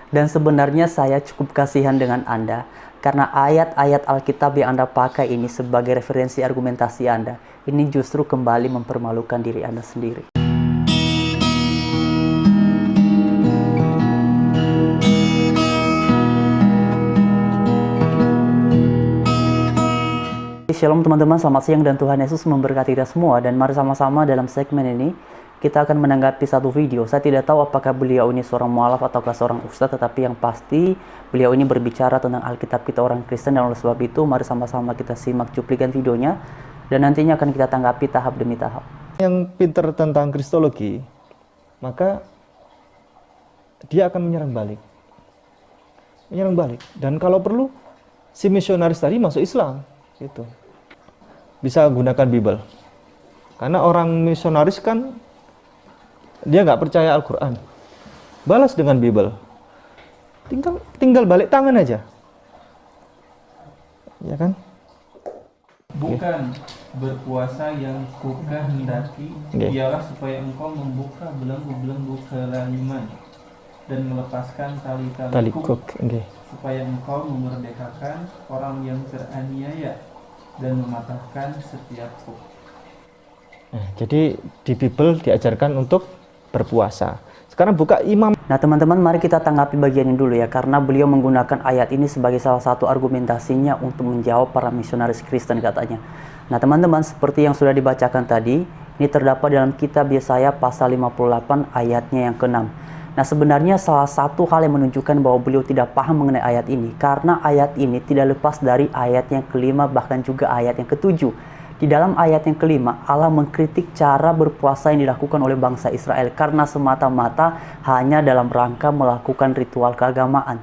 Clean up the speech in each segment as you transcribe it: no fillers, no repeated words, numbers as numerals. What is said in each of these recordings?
Dan sebenarnya saya cukup kasihan dengan Anda, karena ayat-ayat Alkitab yang Anda pakai ini sebagai referensi argumentasi Anda, ini justru kembali mempermalukan diri Anda sendiri. Shalom teman-teman, selamat siang dan Tuhan Yesus memberkati kita semua. Dan mari sama-sama dalam segmen ini kita akan menanggapi satu video. Saya tidak tahu apakah beliau ini seorang mualaf ataukah seorang ustadz, tetapi yang pasti beliau ini berbicara tentang Alkitab kita orang Kristen. Dan oleh sebab itu mari sama-sama kita simak cuplikan videonya dan nantinya akan kita tanggapi tahap demi tahap. Yang pintar tentang kristologi, maka dia akan menyerang balik. Dan kalau perlu si misionaris tadi masuk Islam gitu. Bisa gunakan Bible. Karena orang misionaris kan dia nggak percaya Al-Quran. Balas dengan Bible. Tinggal balik tangan aja. Ya kan? Bukan berpuasa yang kukehendaki, ialah supaya engkau membuka belenggu-belenggu kelaliman dan melepaskan tali-tali kuk, supaya engkau memerdekakan orang yang teraniaya dan mematahkan setiap kuk. Jadi di Bible diajarkan untuk berpuasa. Sekarang buka Imam. Nah teman-teman, mari kita tanggapi bagian ini dulu ya, karena beliau menggunakan ayat ini sebagai salah satu argumentasinya untuk menjawab para misionaris Kristen katanya. Nah teman-teman, seperti yang sudah dibacakan tadi, ini terdapat dalam kitab Yesaya pasal 58 ayatnya yang ke-6. Nah sebenarnya salah satu hal yang menunjukkan bahwa beliau tidak paham mengenai ayat ini, karena ayat ini tidak lepas dari ayat yang kelima bahkan juga ayat yang ketujuh. Di dalam ayat yang kelima, Allah mengkritik cara berpuasa yang dilakukan oleh bangsa Israel karena semata-mata hanya dalam rangka melakukan ritual keagamaan.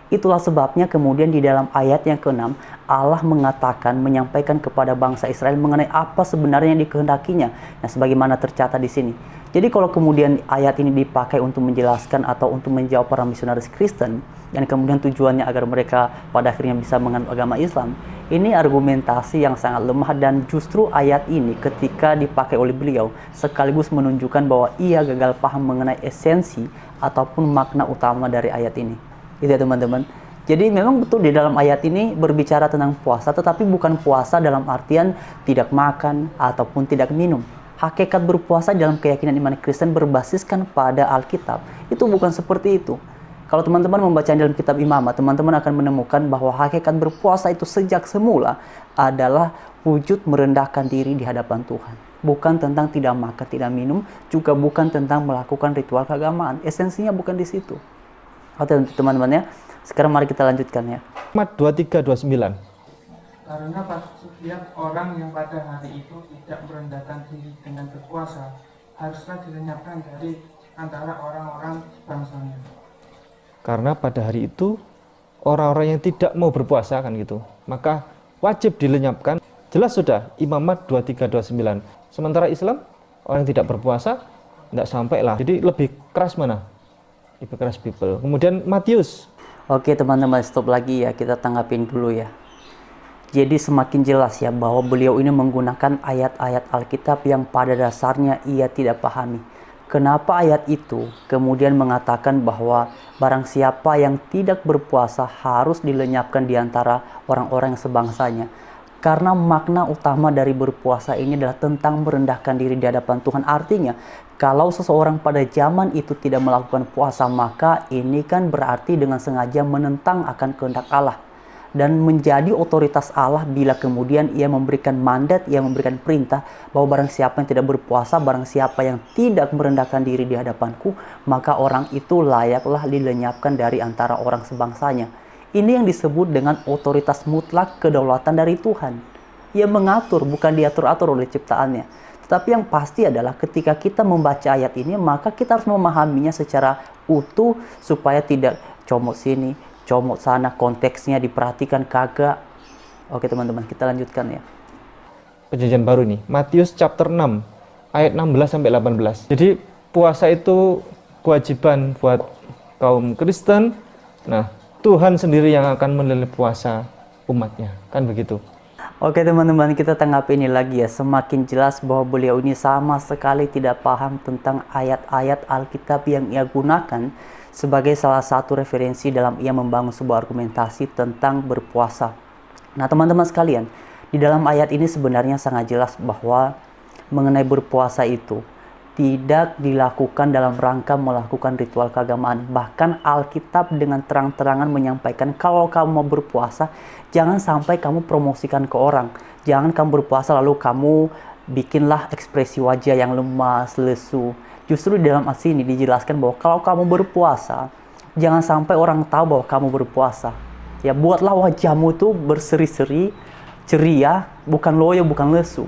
Itulah sebabnya kemudian di dalam ayat yang ke-6, Allah mengatakan, menyampaikan kepada bangsa Israel mengenai apa sebenarnya yang dikehendakinya. Nah, sebagaimana tercatat di sini. Jadi kalau kemudian ayat ini dipakai untuk menjelaskan atau untuk menjawab para misionaris Kristen, yang kemudian tujuannya agar mereka pada akhirnya bisa menganut agama Islam, ini argumentasi yang sangat lemah, dan justru ayat ini ketika dipakai oleh beliau sekaligus menunjukkan bahwa ia gagal paham mengenai esensi ataupun makna utama dari ayat ini. Itu ya teman-teman. Jadi memang betul di dalam ayat ini berbicara tentang puasa, tetapi bukan puasa dalam artian tidak makan ataupun tidak minum. Hakikat berpuasa dalam keyakinan iman Kristen berbasiskan pada Alkitab. Itu bukan seperti itu. Kalau teman-teman membaca dalam kitab Imamat, teman-teman akan menemukan bahwa hakikat berpuasa itu sejak semula adalah wujud merendahkan diri di hadapan Tuhan. Bukan tentang tidak makan, tidak minum, juga bukan tentang melakukan ritual keagamaan. Esensinya bukan di situ. Oke teman-teman ya, sekarang mari kita lanjutkan ya. Imamat 23:29. Karena setiap orang yang pada hari itu tidak merendahkan diri dengan berpuasa, haruslah dilenyapkan dari antara orang-orang bangsanya. Karena pada hari itu orang-orang yang tidak mau berpuasa kan gitu, maka wajib dilenyapkan. Jelas sudah Imamat 23:29. Sementara Islam, orang yang tidak berpuasa tidak sampai lah. Jadi lebih keras mana? Lebih keras Bible. Kemudian Matius. Oke teman-teman, stop lagi ya, kita tanggapin dulu ya. Jadi semakin jelas ya bahwa beliau ini menggunakan ayat-ayat Alkitab yang pada dasarnya ia tidak pahami. Kenapa ayat itu kemudian mengatakan bahwa barang siapa yang tidak berpuasa harus dilenyapkan di antara orang-orang yang sebangsanya? Karena makna utama dari berpuasa ini adalah tentang merendahkan diri di hadapan Tuhan. Artinya, kalau seseorang pada zaman itu tidak melakukan puasa, maka ini kan berarti dengan sengaja menentang akan kehendak Allah. Dan menjadi otoritas Allah bila kemudian ia memberikan mandat, ia memberikan perintah bahwa barang siapa yang tidak berpuasa, barang siapa yang tidak merendahkan diri di hadapanku, maka orang itu layaklah dilenyapkan dari antara orang sebangsanya. Ini yang disebut dengan otoritas mutlak kedaulatan dari Tuhan. Ia mengatur, bukan diatur-atur oleh ciptaannya. Tetapi yang pasti adalah ketika kita membaca ayat ini, maka kita harus memahaminya secara utuh supaya tidak comot sini, comot sana, konteksnya diperhatikan kagak. Oke teman-teman, kita lanjutkan ya. Perjanjian baru nih, Matius chapter 6 ayat 16 sampai 18. Jadi puasa itu kewajiban buat kaum Kristen. Nah, Tuhan sendiri yang akan menilai puasa umatnya, kan begitu. Oke teman-teman, kita tanggapi ini lagi ya. Semakin jelas bahwa beliau ini sama sekali tidak paham tentang ayat-ayat Alkitab yang ia gunakan sebagai salah satu referensi dalam ia membangun sebuah argumentasi tentang berpuasa. Nah, teman-teman sekalian, di dalam ayat ini sebenarnya sangat jelas bahwa mengenai berpuasa itu tidak dilakukan dalam rangka melakukan ritual keagamaan. Bahkan Alkitab dengan terang-terangan menyampaikan kalau kamu mau berpuasa, jangan sampai kamu promosikan ke orang. Jangan kamu berpuasa lalu kamu bikinlah ekspresi wajah yang lemas, lesu. Justru di dalam ayat ini dijelaskan bahwa kalau kamu berpuasa, jangan sampai orang tahu bahwa kamu berpuasa. Ya, buatlah wajahmu itu berseri-seri, ceria, bukan loyo, bukan lesu.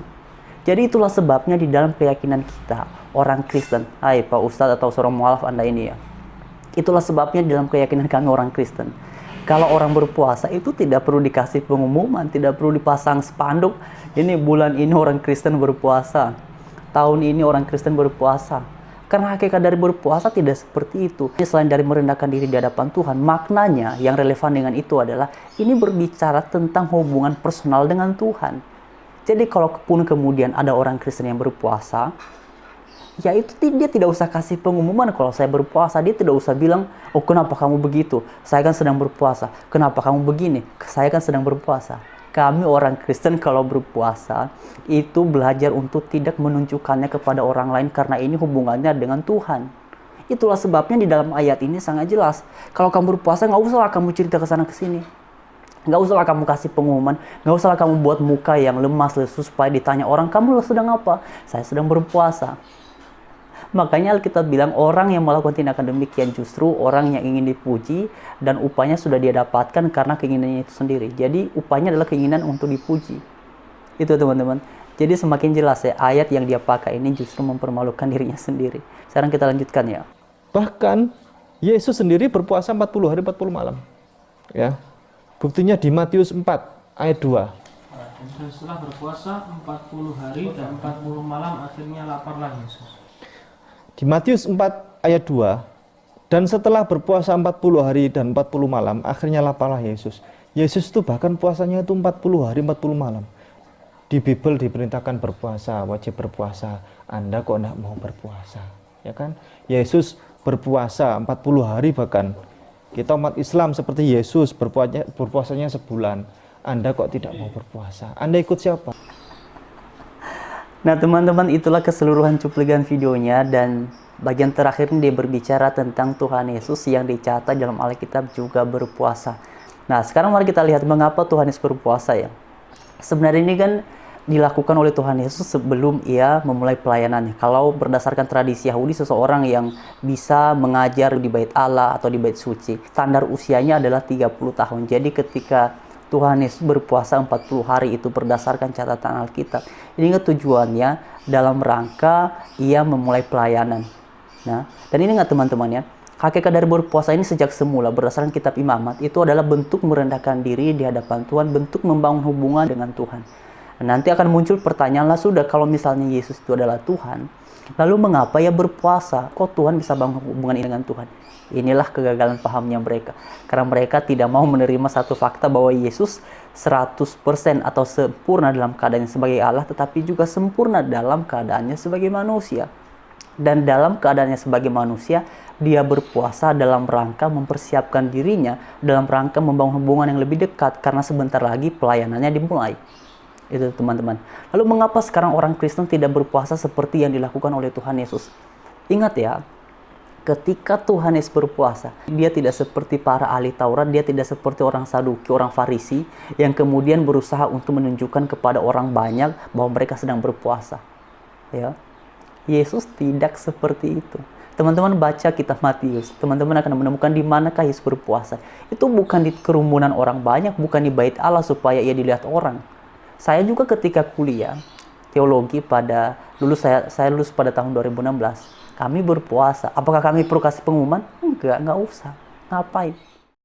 Jadi itulah sebabnya di dalam keyakinan kita, orang Kristen, hai Pak Ustadz atau seorang mualaf Anda ini ya. Itulah sebabnya di dalam keyakinan kami orang Kristen, kalau orang berpuasa itu tidak perlu dikasih pengumuman, tidak perlu dipasang spanduk, ini bulan ini orang Kristen berpuasa, tahun ini orang Kristen berpuasa. Karena hakikat dari berpuasa tidak seperti itu. Selain dari merendahkan diri di hadapan Tuhan, maknanya yang relevan dengan itu adalah ini berbicara tentang hubungan personal dengan Tuhan. Jadi kalau pun kemudian ada orang Kristen yang berpuasa, ya itu dia tidak usah kasih pengumuman kalau saya berpuasa. Dia tidak usah bilang, oh kenapa kamu begitu? Saya kan sedang berpuasa. Kenapa kamu begini? Saya kan sedang berpuasa. Kami orang Kristen kalau berpuasa itu belajar untuk tidak menunjukkannya kepada orang lain karena ini hubungannya dengan Tuhan. Itulah sebabnya di dalam ayat ini sangat jelas. Kalau kamu berpuasa nggak usahlah kamu cerita ke sana ke sini. Nggak usahlah kamu kasih pengumuman, nggak usahlah kamu buat muka yang lemas lesu supaya ditanya orang, kamu sedang apa? Saya sedang berpuasa. Makanya Alkitab bilang orang yang melakukan tindakan demikian justru orang yang ingin dipuji dan upahnya sudah dia dapatkan karena keinginannya itu sendiri. Jadi upahnya adalah keinginan untuk dipuji. Itu teman-teman. Jadi semakin jelas ya ayat yang dia pakai ini justru mempermalukan dirinya sendiri. Sekarang kita lanjutkan ya. Bahkan Yesus sendiri berpuasa 40 hari 40 malam. Ya. Buktinya di Matius 4 ayat 2. Dan setelah berpuasa 40 hari dan 40 malam akhirnya laparlah Yesus. Di Matius 4 ayat 2, dan setelah berpuasa 40 hari dan 40 malam, akhirnya laparlah Yesus. Yesus itu bahkan puasanya itu 40 hari 40 malam. Di Bible diperintahkan berpuasa, wajib berpuasa. Anda kok tidak mau berpuasa? Ya kan? Yesus berpuasa 40 hari bahkan. Kita umat Islam seperti Yesus berpuasanya sebulan. Anda kok tidak mau berpuasa? Anda ikut siapa? Nah teman-teman, itulah keseluruhan cuplikan videonya, dan bagian terakhir ini dia berbicara tentang Tuhan Yesus yang dicatat dalam Alkitab juga berpuasa. Nah sekarang mari kita lihat mengapa Tuhan Yesus berpuasa ya. Sebenarnya ini kan dilakukan oleh Tuhan Yesus sebelum ia memulai pelayanannya. Kalau berdasarkan tradisi Yahudi, seseorang yang bisa mengajar di bait Allah atau di bait suci, standar usianya adalah 30 tahun. Jadi ketika Tuhan Yesus berpuasa 40 hari itu berdasarkan catatan Alkitab. Ini tujuannya dalam rangka ia memulai pelayanan. Nah, dan ini ingat teman-teman ya, hakikat dari berpuasa ini sejak semula berdasarkan kitab Imamat itu adalah bentuk merendahkan diri di hadapan Tuhan, bentuk membangun hubungan dengan Tuhan. Nanti akan muncul pertanyaan lah, sudah kalau misalnya Yesus itu adalah Tuhan, lalu mengapa ia berpuasa? Kok Tuhan bisa bangun hubungan dengan Tuhan? Inilah kegagalan pahamnya mereka. Karena mereka tidak mau menerima satu fakta bahwa Yesus 100% atau sempurna dalam keadaannya sebagai Allah, tetapi juga sempurna dalam keadaannya sebagai manusia. Dan dalam keadaannya sebagai manusia, dia berpuasa dalam rangka mempersiapkan dirinya, dalam rangka membangun hubungan yang lebih dekat, karena sebentar lagi pelayanannya dimulai. Itu teman-teman. Lalu mengapa sekarang orang Kristen tidak berpuasa seperti yang dilakukan oleh Tuhan Yesus? Ingat ya, ketika Tuhan Yesus berpuasa, dia tidak seperti para ahli Taurat, dia tidak seperti orang Saduki, orang Farisi, yang kemudian berusaha untuk menunjukkan kepada orang banyak bahwa mereka sedang berpuasa. Ya, Yesus tidak seperti itu. Teman-teman baca kitab Matius, teman-teman akan menemukan di manakah Yesus berpuasa. Itu bukan di kerumunan orang banyak, bukan di bait Allah supaya ia dilihat orang. Saya juga ketika kuliah teologi saya lulus pada tahun 2016. Kami berpuasa. Apakah kami perlu kasih pengumuman? Enggak usah. Ngapain?